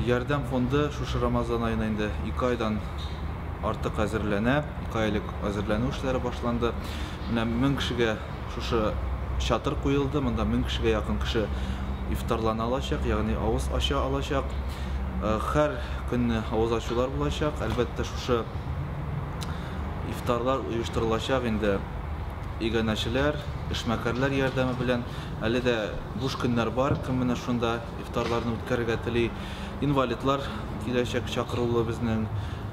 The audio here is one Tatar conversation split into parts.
Ярдәм фонды шушы Рамазан айына инде 2 айдан артык әзерләнә. 2 айлык әзерләнү эшләре башланды. Менә 1000 кешегә шушы чатыр куелды. Монда 1000 кешегә якын кеше ифтарлана алачак, ягъни авыз ача алачак. Һәр көнне авыз ачулар булачак. Әлбәттә шушы ифтарлар оештырылачак инде иганәчеләр, эшмәкәрләр ярдәме белән. Әле дә буш көннәр бар, кем менә шунда ифтарларны үткәрергә тели. Инвалидлар киләчәк чакырылу безнең,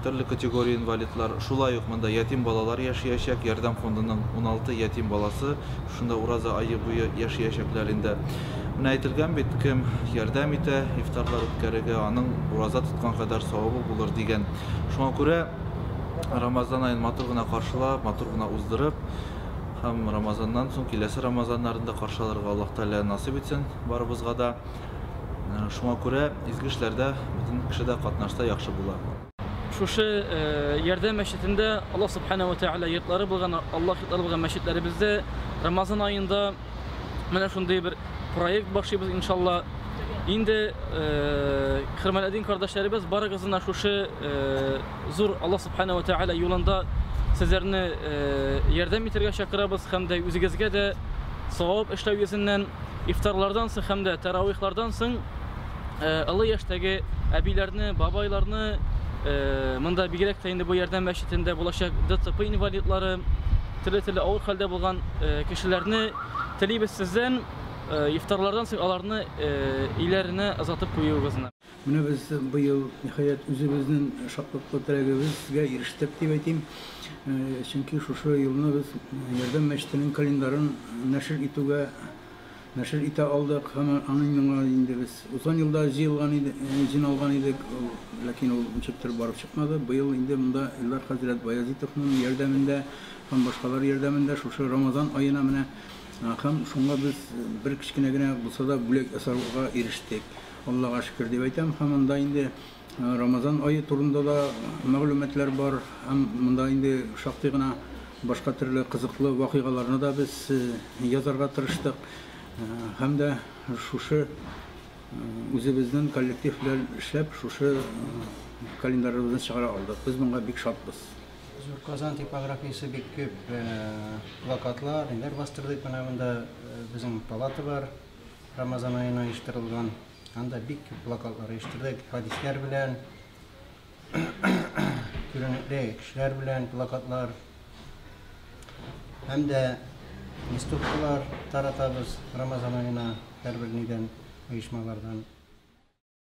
төрле категория инвалидлар. Шулай ук монда ятим балалар яшәячәк. Ярдәм фондының 16 ятим баласы шунда ураза айы буе яшәячәкләр инде. Менә әйтелгән бит, кем ярдәм итә, ифтарлар үткәрергә, аның ураза тоткан кадәр савабы булыр дигән. Шуңа күрә Рамазан айын матур гына каршылап, матур гына уздырып, һәм Рамазаннан соң киләсе Рамазаннарында каршы алырга Аллаһ Тәгалә насыйп итсен барыбызга да. Шуңа күрә изге эшләрдә бөтен кеше дә катнашса яхшы була. Шушы ярдәм мәчетендә Аллаһ Субханаһу ва Тәгалә йортлары булган, Аллаһ йортлары булган мәчетләребездә Рамазан айында менә шундый бер проект башлыйбыз иншалла. Инде хөрмәтле дин кардәшләребез, барыгызны шушы зур Аллаһ Субханаһу ва Тәгалә юлында сезләрне ярдәм итәргә чакырабыз һәм дә үзегезгә дә савап эшләү йөзеннән ифтарлардан соң һәм дә таравихлардан соң олы яшьтәге әбиләрне, бабайларны, монда бигрәк тә инде бу ярдәм мәчетендә булачак ДЦП инвалидлары, төрле авыр хәлдә булган кешеләрне телибез сездән ифтарлардан соң аларны өйләренә озатып куюыгызны. Менә без быел ниһаять үзебезнең шатлыклы теләгебезгә ирештек дип әйтим. Чөнки шушы елны без ярдәм мәчетенең календарен нәшер итә алдык һәм аның инде без узган елда җыйналган идек, ләкин ул ничектер барып чыкмады. Быел инде монда Илдар хәзрәт Баязитовның ярдәмендә һәм башкалар ярдәмендә шушы Рамазан аена менә һәм шуңа без бер кичкенә генә булса да бүләк ясарга ирештек. Аллаһка шөкер дип әйтәм. Һәм монда инде Рамазан айы турында да мәгълүматлар бар. Һәм монда инде шактый гына башка төрле кызыклы вакыйгаларны да без язарга тырыштык. Һәм дә шушы үзебезнең коллектив белән эшләп шушы календарыбызны чыгара алдык. Без монда бик шатбыз. Казан типографиясы бик күп плакатлар, ниләр бастырдык. Менә монда безнең палата бар, Рамазан аена оештырылган. Анда бик күп плакатлар оештырдык, хадисләр белән, күренекле кешеләр белән плакатлар. Һәм дә инструкталар таратабыз Рамазан аена һәрбер нидән, оешмалардан.